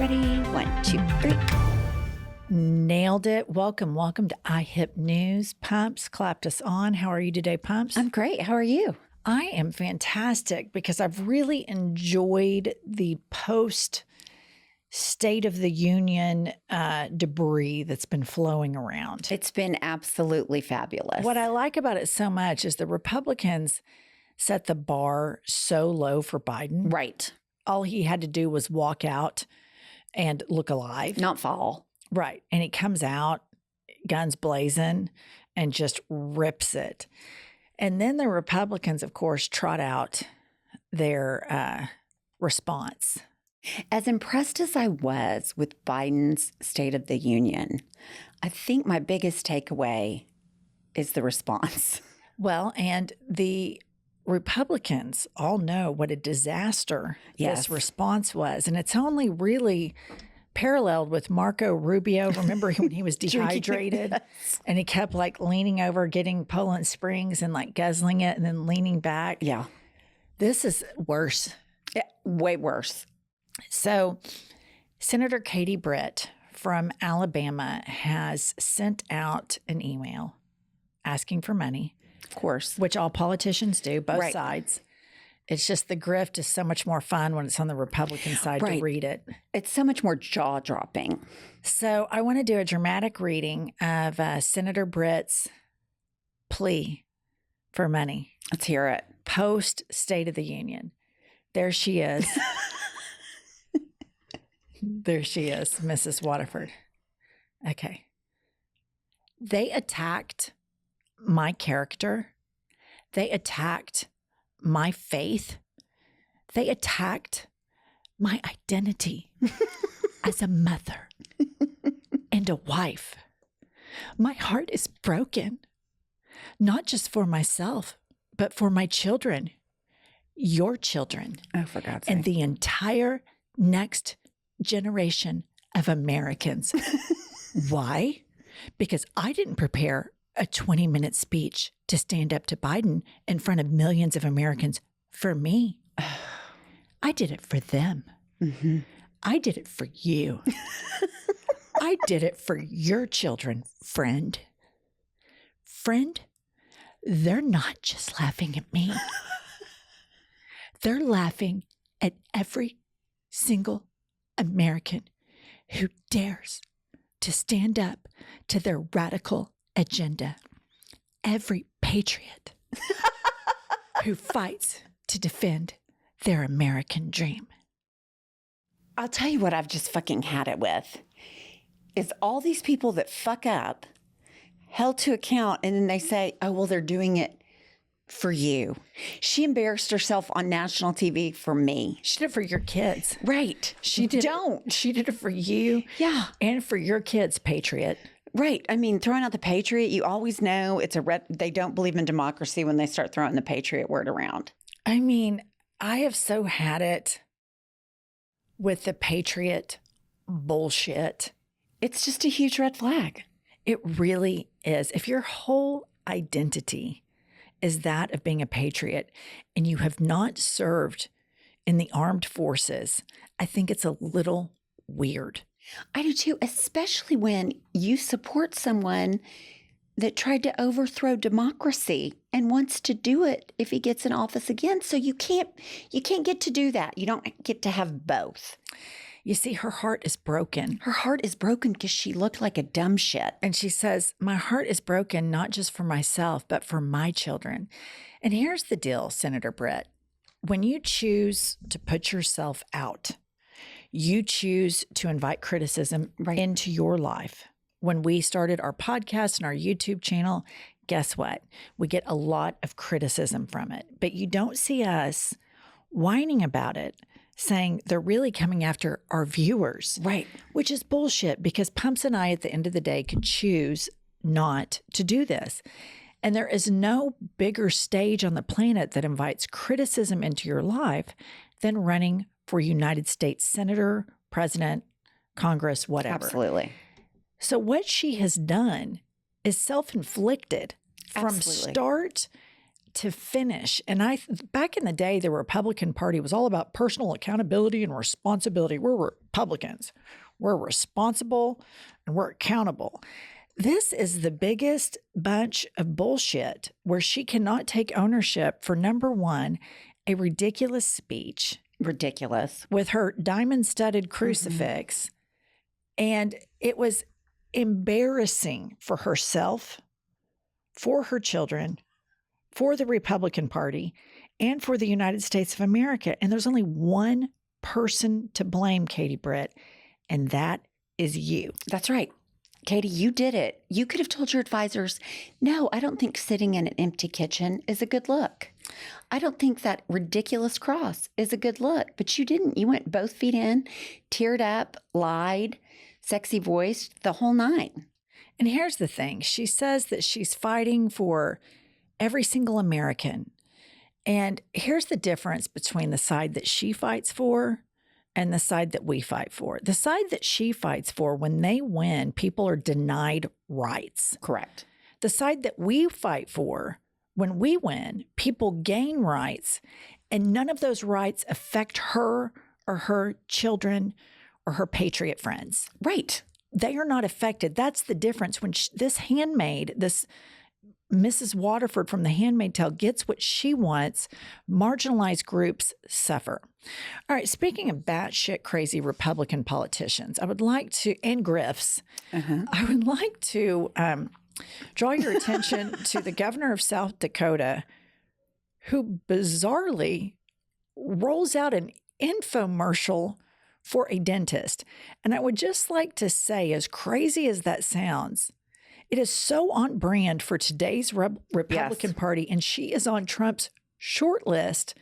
Ready? 1, 2, 3. Nailed it. Welcome to IHIP News. Pumps clapped us on. How are you today, Pumps? I'm great. How are you? I am fantastic because I've really enjoyed the post State of the Union debris that's been flowing around. It's been absolutely fabulous. What I like about it so much is the Republicans set the bar so low for Biden. Right. All he had to do was walk out and look alive. Not fall. Right. And he comes out, guns blazing, and just rips it. And then the Republicans, of course, trot out their response. As impressed as I was with Biden's State of the Union, I think my biggest takeaway is the response. Well, and the Republicans all know what a disaster this response was. And it's only really paralleled with Marco Rubio. Remember when he was dehydrated and he kept like leaning over, getting Poland Springs and like guzzling it and then leaning back? Yeah. This is worse. Yeah, way worse. So Senator Katie Britt from Alabama has sent out an email asking for money. Of course. Which all politicians do, both sides. It's just the grift is so much more fun when it's on the Republican side to read it. It's so much more jaw-dropping. So I want to do a dramatic reading of Senator Britt's plea for money. Let's hear it. Post State of the Union. There she is. There she is, Mrs. Waterford. Okay. They attacked my character. They attacked my faith. They attacked my identity as a mother and a wife. My heart is broken, not just for myself, but for my children, your children, oh, for God's sake, and the entire next generation of Americans. Why? Because I didn't prepare a 20-minute speech to stand up to Biden in front of millions of Americans for me. I did it for them. Mm-hmm. I did it for you. I did it for your children, friend. Friend, they're not just laughing at me. They're laughing at every single American who dares to stand up to their radical agenda. Every patriot who fights to defend their American dream. I'll tell you what I've just fucking had it with is all these people that fuck up held to account and then they say, oh, well, they're doing it for you. She embarrassed herself on national TV for me. She did it for your kids. Right. She did it for you. Yeah. And for your kids, patriot. Right. I mean, throwing out the patriot, you always know it's they don't believe in democracy when they start throwing the patriot word around. I mean, I have so had it with the patriot bullshit. It's just a huge red flag. It really is. If your whole identity is that of being a patriot and you have not served in the armed forces, I think it's a little weird. I do too, especially when you support someone that tried to overthrow democracy and wants to do it if he gets in office again. So you can't get to do that. You don't get to have both. You see, her heart is broken. Her heart is broken because she looked like a dumb shit. And she says, my heart is broken not just for myself, but for my children. And here's the deal, Senator Britt. When you choose to put yourself out, you choose to invite criticism into your life. When we started our podcast and our YouTube channel, guess what? We get a lot of criticism from it. But you don't see us whining about it, saying they're really coming after our viewers. Right. Which is bullshit because Pumps and I, at the end of the day, could choose not to do this. And there is no bigger stage on the planet that invites criticism into your life than running for United States Senator, President, Congress, whatever. Absolutely. So what she has done is self-inflicted from start to finish. And back in the day, the Republican Party was all about personal accountability and responsibility. We're Republicans. We're responsible and we're accountable. This is the biggest bunch of bullshit where she cannot take ownership for, number one, a ridiculous speech. Ridiculous. With her diamond-studded crucifix. And it was embarrassing for herself, for her children, for the Republican Party, and for the United States of America. And there's only one person to blame, Katie Britt, and that is you. That's right. Katie, you did it. You could have told your advisors, no, I don't think sitting in an empty kitchen is a good look. I don't think that ridiculous cross is a good look. But you didn't. You went both feet in, teared up, lied, sexy voiced, the whole nine. And here's the thing. She says that she's fighting for every single American. And here's the difference between the side that she fights for and the side that we fight for. The side that she fights for, when they win, people are denied rights. Correct. The side that we fight for, when we win, people gain rights, and none of those rights affect her or her children or her patriot friends. Right. They are not affected. That's the difference. When this handmaid, this Mrs. Waterford from The Handmaid's Tale, gets what she wants, marginalized groups suffer. All right, speaking of batshit crazy Republican politicians, I would like to, and grifts, I would like to draw your attention to the governor of South Dakota, who bizarrely rolls out an infomercial for a dentist. And I would just like to say, as crazy as that sounds, it is so on brand for today's Republican Party, and she is on Trump's short list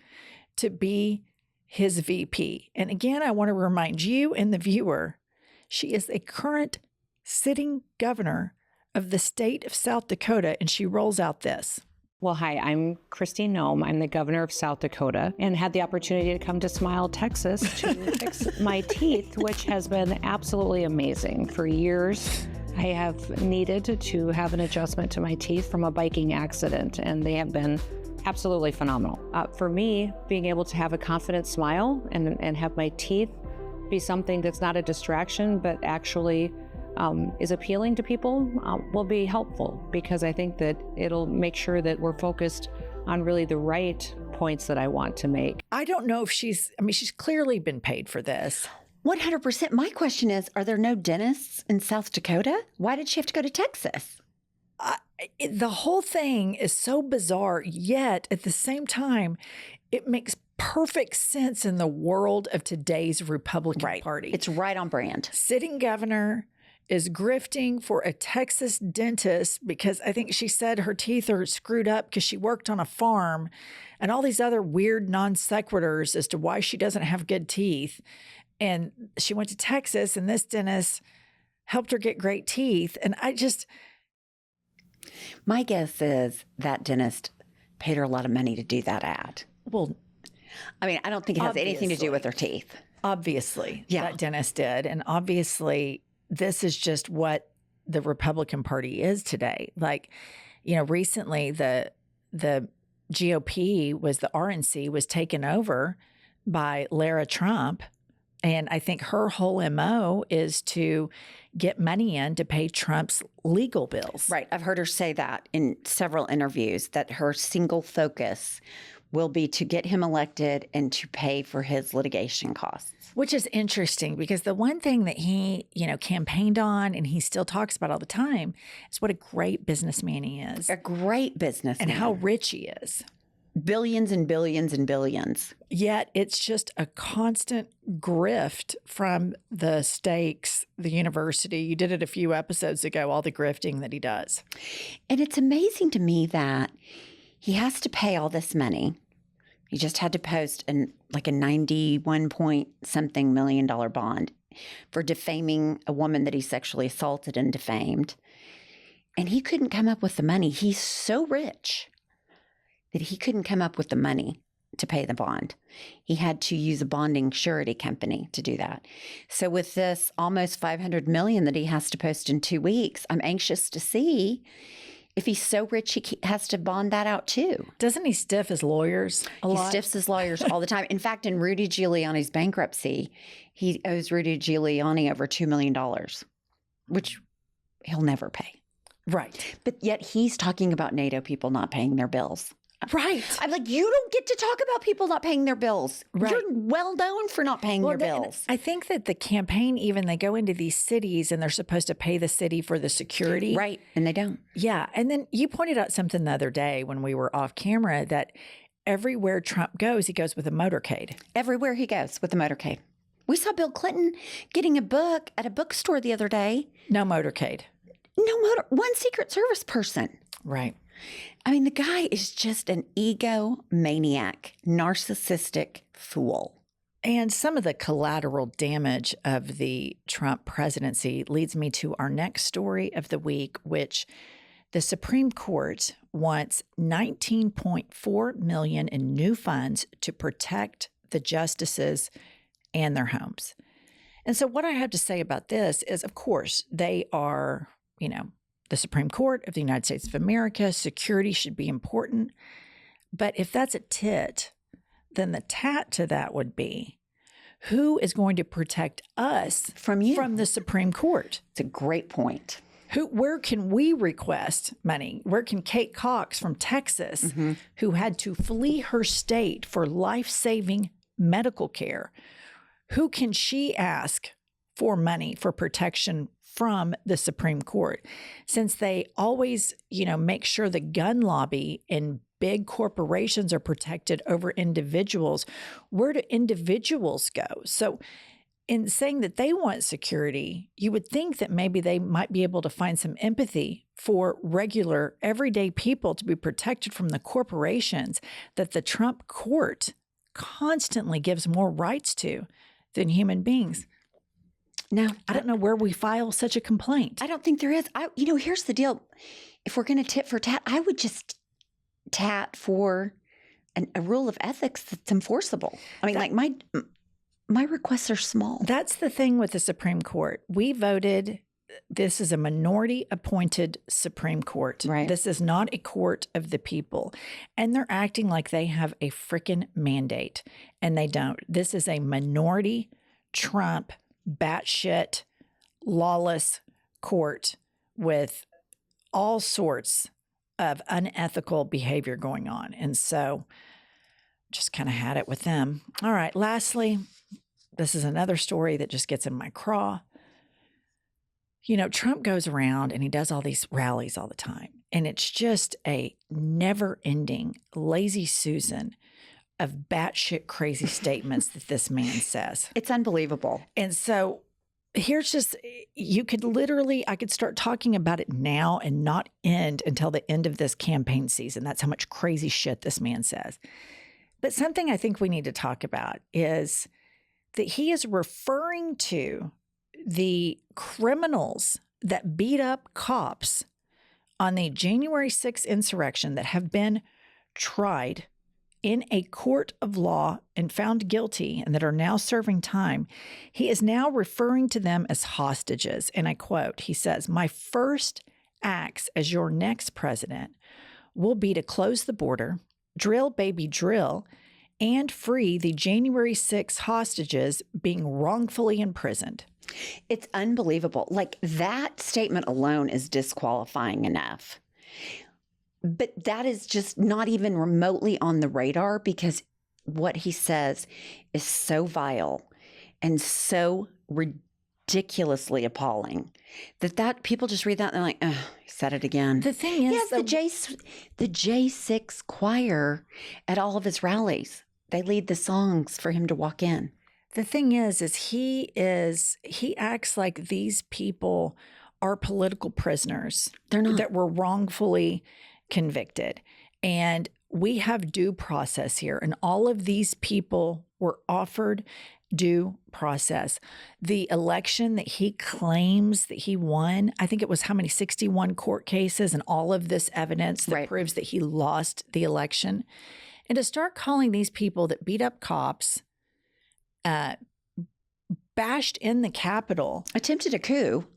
to be his VP. And again, I want to remind you and the viewer, she is a current sitting governor of the state of South Dakota, and she rolls out this. Well, hi, I'm Kristi Noem. I'm the governor of South Dakota and had the opportunity to come to Smile, Texas to fix my teeth, which has been absolutely amazing. For years, I have needed to have an adjustment to my teeth from a biking accident, and they have been absolutely phenomenal. For me, being able to have a confident smile and have my teeth be something that's not a distraction, but actually is appealing to people will be helpful, because I think that it'll make sure that we're focused on really the right points that I want to make. I don't know if she's clearly been paid for this. 100%. My question is, are there no dentists in South Dakota? Why did she have to go to Texas? The whole thing is so bizarre, yet at the same time, it makes perfect sense in the world of today's Republican Party. It's right on brand. Sitting governor is grifting for a Texas dentist because I think she said her teeth are screwed up because she worked on a farm, and all these other weird non sequiturs as to why she doesn't have good teeth. And she went to Texas, and this dentist helped her get great teeth. And my guess is that dentist paid her a lot of money to do that ad. Well, I mean, I don't think it has anything to do with her teeth. Obviously, that dentist did. And obviously, this is just what the Republican Party is today. Like, recently the GOP the RNC was taken over by Lara Trump. And I think her whole MO is to get money in to pay Trump's legal bills. Right. I've heard her say that in several interviews, that her single focus will be to get him elected and to pay for his litigation costs. Which is interesting, because the one thing that he, campaigned on and he still talks about all the time is what a great businessman he is. A great businessman. And how rich he is. Billions and billions and billions. Yet it's just a constant grift from the stakes, the university. You did it a few episodes ago, all the grifting that he does. And it's amazing to me that he has to pay all this money. He just had to post a 91 point something million dollar bond for defaming a woman that he sexually assaulted and defamed. And he couldn't come up with the money. He's so rich that he couldn't come up with the money to pay the bond. He had to use a bonding surety company to do that. So with this almost $500 million that he has to post in 2 weeks, I'm anxious to see If he's so rich, he has to bond that out too. Doesn't he stiff his lawyers a lot? He stiffs his lawyers all the time. In fact, in Rudy Giuliani's bankruptcy, he owes Rudy Giuliani over $2 million, which he'll never pay. Right. But yet he's talking about NATO people not paying their bills. Right. I'm like, you don't get to talk about people not paying their bills. Right. You're well known for not paying your bills. I think that the campaign, even they go into these cities and they're supposed to pay the city for the security. Right. And they don't. Yeah. And then you pointed out something the other day when we were off camera that everywhere Trump goes, he goes with a motorcade. Everywhere he goes with a motorcade. We saw Bill Clinton getting a book at a bookstore the other day. No motorcade. One Secret Service person. Right. I mean, the guy is just an egomaniac, narcissistic fool. And some of the collateral damage of the Trump presidency leads me to our next story of the week, which the Supreme Court wants $19.4 million in new funds to protect the justices and their homes. And so what I have to say about this is, of course, they are, the Supreme Court of the United States of America. Security should be important. But if that's a tit, then the tat to that would be, who is going to protect us from you, from the Supreme Court? It's a great point. Where can we request money? Where can Kate Cox from Texas, who had to flee her state for life-saving medical care, who can she ask for money for protection from the Supreme Court? Since they always, make sure the gun lobby and big corporations are protected over individuals, where do individuals go? So in saying that they want security, you would think that maybe they might be able to find some empathy for regular, everyday people to be protected from the corporations that the Trump court constantly gives more rights to than human beings. Now, I don't know where we file such a complaint. I don't think there is. Here's the deal. If we're going to tit for tat, I would just tat for a rule of ethics that's enforceable. I mean, my requests are small. That's the thing with the Supreme Court. We voted, this is a minority-appointed Supreme Court. Right. This is not a court of the people. And they're acting like they have a frickin' mandate, and they don't. This is a minority, Trump, batshit, lawless court with all sorts of unethical behavior going on. And so just kind of had it with them. All right. Lastly, this is another story that just gets in my craw. Trump goes around and he does all these rallies all the time. And it's just a never-ending lazy Susan of batshit crazy statements that this man says. It's unbelievable. And so here's just, I could start talking about it now and not end until the end of this campaign season. That's how much crazy shit this man says. But something I think we need to talk about is that he is referring to the criminals that beat up cops on the January 6th insurrection that have been tried in a court of law and found guilty and that are now serving time. He is now referring to them as hostages. And I quote, he says, "My first acts as your next president will be to close the border, drill baby drill, and free the January 6 hostages being wrongfully imprisoned." It's unbelievable. Like, that statement alone is disqualifying enough. But that is just not even remotely on the radar, because what he says is so vile and so ridiculously appalling that people just read that and they're like, oh, he said it again. The thing is, the J6 choir at all of his rallies, they lead the songs for him to walk in. The thing is he acts like these people are political prisoners. They're not. That were wrongfully convicted. And we have due process here. And all of these people were offered due process. The election that he claims that he won, I think it was 61 court cases and all of this evidence that proves that he lost the election. And to start calling these people that beat up cops, bashed in the Capitol, attempted a coup,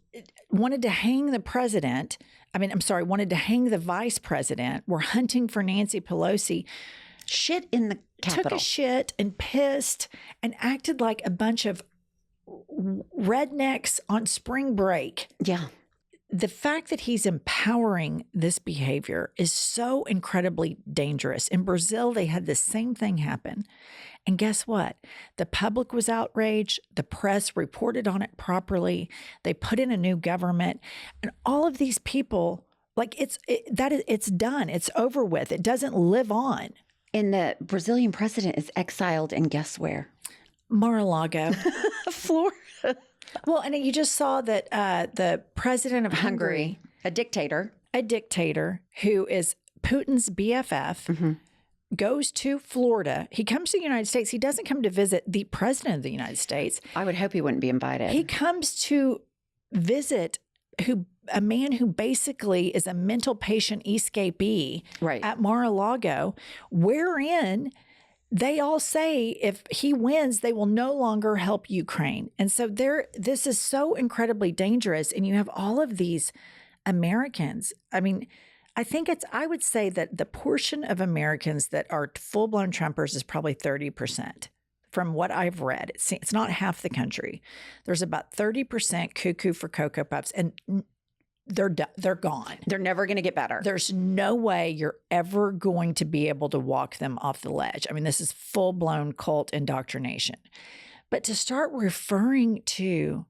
wanted to hang the president, wanted to hang the vice president, were hunting for Nancy Pelosi, Shit in the Capitol. took a shit and pissed and acted like a bunch of rednecks on spring break. Yeah. The fact that he's empowering this behavior is so incredibly dangerous. In Brazil, they had the same thing happen. And guess what? The public was outraged. The press reported on it properly. They put in a new government. And all of these people, like it's done. It's over with. It doesn't live on. And the Brazilian president is exiled, and guess where? Mar-a-Lago. Florida. Well, and you just saw that the president of Hungary, A dictator. a dictator who is Putin's BFF, goes to Florida. He comes to the United States. He doesn't come to visit the president of the United States. I would hope he wouldn't be invited. He comes to visit a man who basically is a mental patient escapee Right. at Mar-a-Lago, wherein they all say if he wins, they will no longer help Ukraine. And so this is so incredibly dangerous. And you have all of these Americans. I mean, I would say that the portion of Americans that are full-blown Trumpers is probably 30%. From what I've read, it's not half the country. There's about 30% cuckoo for Cocoa Puffs, and they're gone. They're never going to get better. There's no way you're ever going to be able to walk them off the ledge. I mean, this is full-blown cult indoctrination. But to start referring to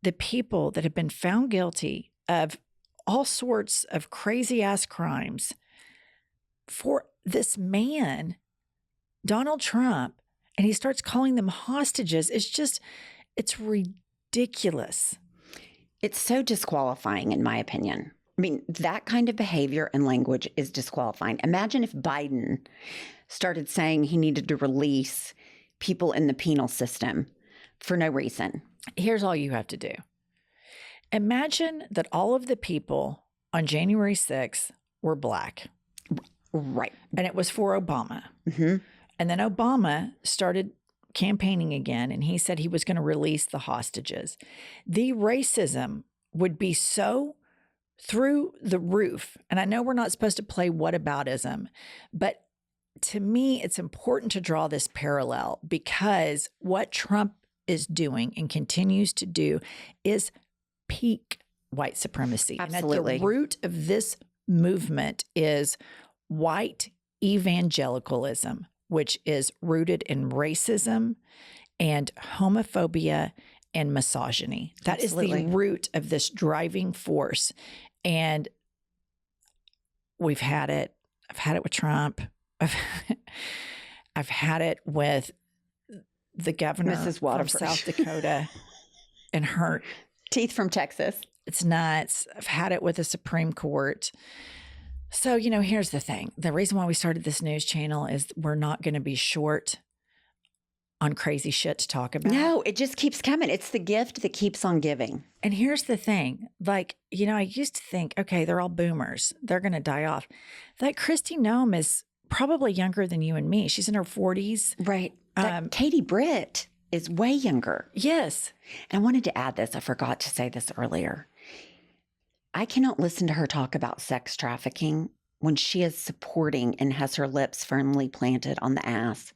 the people that have been found guilty of all sorts of crazy-ass crimes for this man, Donald Trump, and he starts calling them hostages, it's ridiculous. It's so disqualifying, in my opinion. I mean, that kind of behavior and language is disqualifying. Imagine if Biden started saying he needed to release people in the penal system for no reason. Here's all you have to do. Imagine that all of the people on January 6th were Black. Right. And it was for Obama. Mm-hmm. And then Obama started campaigning again, and he said he was going to release the hostages. The racism would be so through the roof. And I know we're not supposed to play whataboutism, but to me, it's important to draw this parallel because what Trump is doing and continues to do is peak white supremacy. Absolutely. And at the root of this movement is white evangelicalism, which is rooted in racism and homophobia and misogyny. That Absolutely. is the root of this driving force. And we've had it. I've had it with Trump. I've had it with the governor Mrs. from Waterford. South Dakota and her. Teeth from Texas. It's nuts. I've had it with the Supreme Court. So, here's the thing. The reason why we started this news channel is we're not going to be short on crazy shit to talk about. No, it just keeps coming. It's the gift that keeps on giving. And here's the thing. Like, I used to think, okay, they're all boomers. They're going to die off. Like Kristi Noem is probably younger than you and me. She's in her 40s. Right. Katie Britt is way younger. Yes. And I wanted to add this. I forgot to say this earlier. I cannot listen to her talk about sex trafficking when she is supporting and has her lips firmly planted on the ass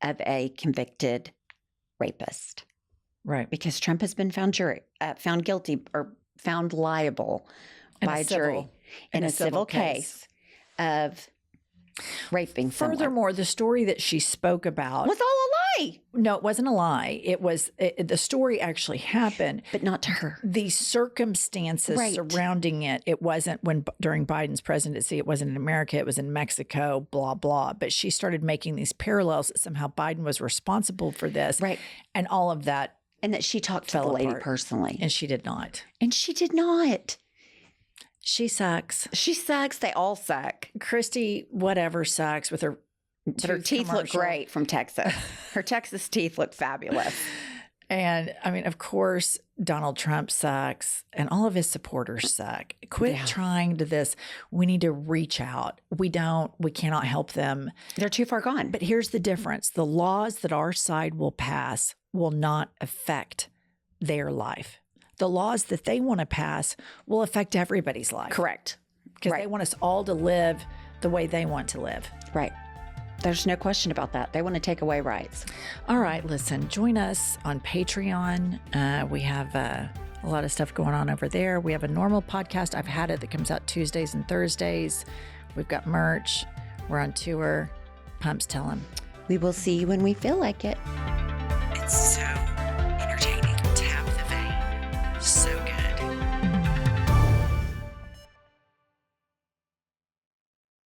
of a convicted rapist. Right. Because Trump has been found guilty or found liable by a jury in a civil case of raping someone. Furthermore, the story that she spoke about was all a lie. No, it wasn't a lie. The story actually happened, but not to her. The circumstances surrounding it wasn't during Biden's presidency. It wasn't in America. It was in Mexico, blah, blah. But she started making these parallels that somehow Biden was responsible for this. Right. And all of that. And that she talked to the lady personally. And she did not. And she did not. She sucks. She sucks. They all suck. Kristi, whatever, sucks with her. But her teeth look great from Texas. Her Texas teeth look fabulous. And I mean, of course, Donald Trump sucks and all of his supporters suck. Quit trying to this. We need to reach out. We cannot help them. They're too far gone. But here's the difference. The laws that our side will pass will not affect their life. the laws that they want to pass will affect everybody's life. Correct. Because Right. they want us all to live the way they want to live. Right. There's no question about that. They want to take away rights. All right, listen, join us on Patreon. We have a lot of stuff going on over there. We have a normal podcast. I've had it that comes out Tuesdays and Thursdays. We've got merch. We're on tour. Pumps, tell them. We will see you when we feel like it.